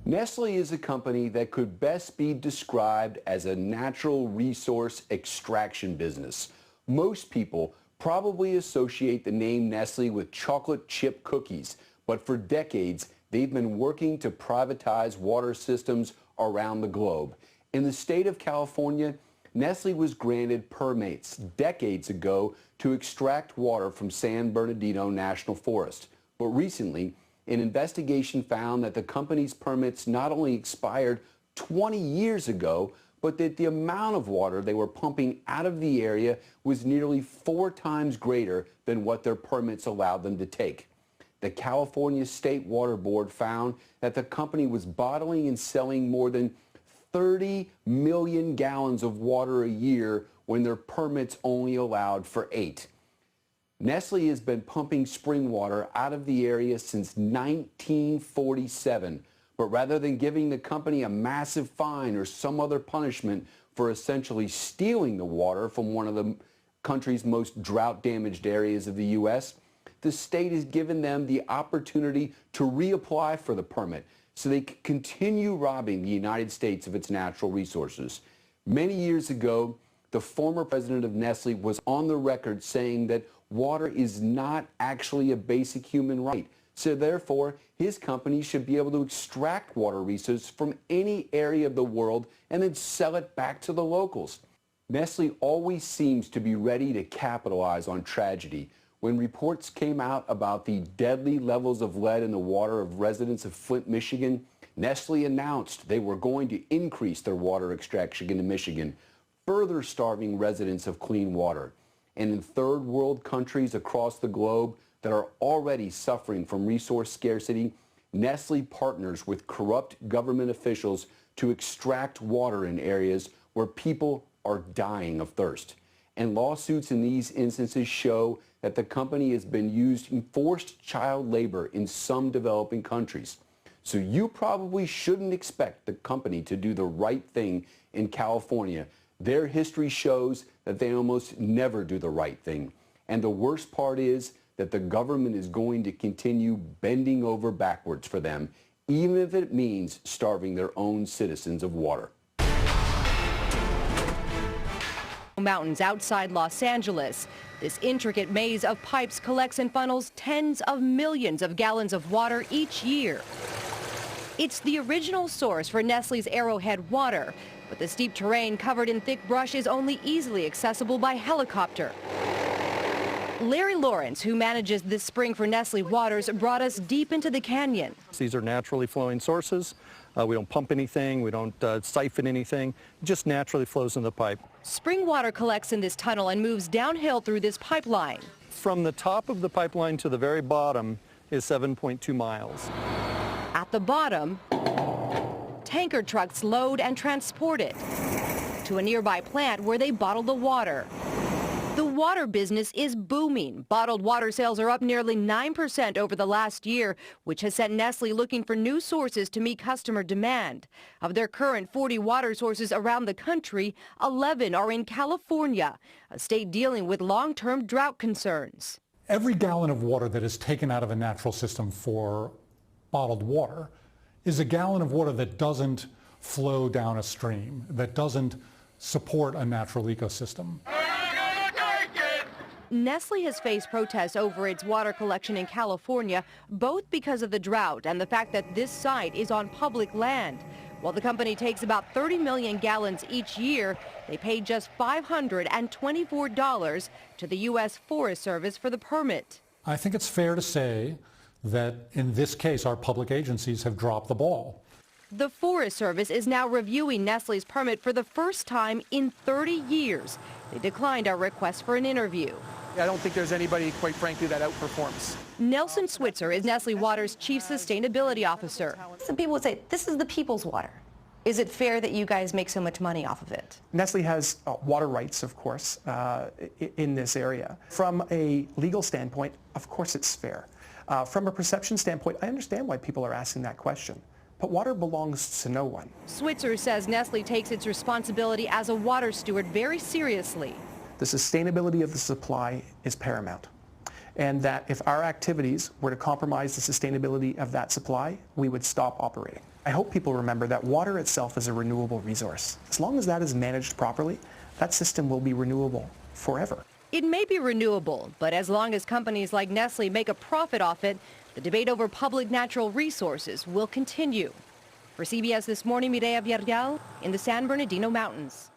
Nestle is a company that could best be described as a natural resource extraction business. Most people probably associate the name Nestle with chocolate chip cookies, but for decades, they've been working to privatize water systems around the globe. In the state of California, Nestle was granted permits decades ago to extract water from San Bernardino National Forest. But recently, an investigation found that the company's permits not only expired 20 years ago, but that the amount of water they were pumping out of the area was nearly 4 times greater than what their permits allowed them to take. The California State Water Board found that the company was bottling and selling more than 30 million gallons of water a year when their permits only allowed for 8. Nestle has been pumping spring water out of the area since 1947, but rather than giving the company a massive fine or some other punishment for essentially stealing the water from one of the country's most drought-damaged areas of the U.S., the state has given them the opportunity to reapply for the permit so they can continue robbing the United States of its natural resources. Many years ago, the former president of Nestle was on the record saying that water is not actually a basic human right. So therefore, his company should be able to extract water resources from any area of the world and then sell it back to the locals. Nestle always seems to be ready to capitalize on tragedy. When reports came out about the deadly levels of lead in the water of residents of Flint, Michigan, Nestle announced they were going to increase their water extraction into Michigan, further starving residents of clean water. And in third world countries across the globe that are already suffering from resource scarcity, Nestle partners with corrupt government officials to extract water in areas where people are dying of thirst. And lawsuits in these instances show that the company has been used in forced child labor in some developing countries. So you probably shouldn't expect the company to do the right thing in California. Their history shows that they almost never do the right thing. And the worst part is that the government is going to continue bending over backwards for them, even if it means starving their own citizens of water. Mountains outside Los Angeles. This intricate maze of pipes collects and funnels tens of millions of gallons of water each year. It's the original source for Nestle's Arrowhead water, but the steep terrain covered in thick brush is only easily accessible by helicopter. Larry Lawrence, who manages this spring for Nestle Waters, brought us deep into the canyon. These are naturally flowing sources. We don't pump anything, we don't siphon anything, it just naturally flows in the pipe. Spring water collects in this tunnel and moves downhill through this pipeline. From the top of the pipeline to the very bottom is 7.2 miles. At the bottom, tanker trucks load and transport it to a nearby plant where they bottle the water. The water business is booming. Bottled water sales are up nearly 9% over the last year, which has sent Nestle looking for new sources to meet customer demand. Of their current 40 water sources around the country, 11 are in California, a state dealing with long-term drought concerns. Every gallon of water that is taken out of a natural system for bottled water is a gallon of water that doesn't flow down a stream, that doesn't support a natural ecosystem. Nestle has faced protests over its water collection in California, both because of the drought and the fact that this site is on public land. While the company takes about 30 million gallons each year, they paid just $524 to the U.S. Forest Service for the permit. I think it's fair to say that in this case, our public agencies have dropped the ball. The Forest Service is now reviewing Nestle's permit for the first time in 30 years. They declined our request for an interview. I don't think there's anybody, quite frankly, that outperforms. Nelson Switzer is Nestle Waters' Chief Sustainability Officer. Some people would say, this is the people's water. Is it fair that you guys make so much money off of it? Nestle has water rights, of course, in this area. From a legal standpoint, of course it's fair. From a perception standpoint, I understand why people are asking that question. But water belongs to no one. Switzer says Nestle takes its responsibility as a water steward very seriously. The sustainability of the supply is paramount. And that if our activities were to compromise the sustainability of that supply, we would stop operating. I hope people remember that water itself is a renewable resource. As long as that is managed properly, that system will be renewable forever. It may be renewable, but as long as companies like Nestle make a profit off it, the debate over public natural resources will continue. For CBS This Morning, Mireya Villarreal in the San Bernardino Mountains.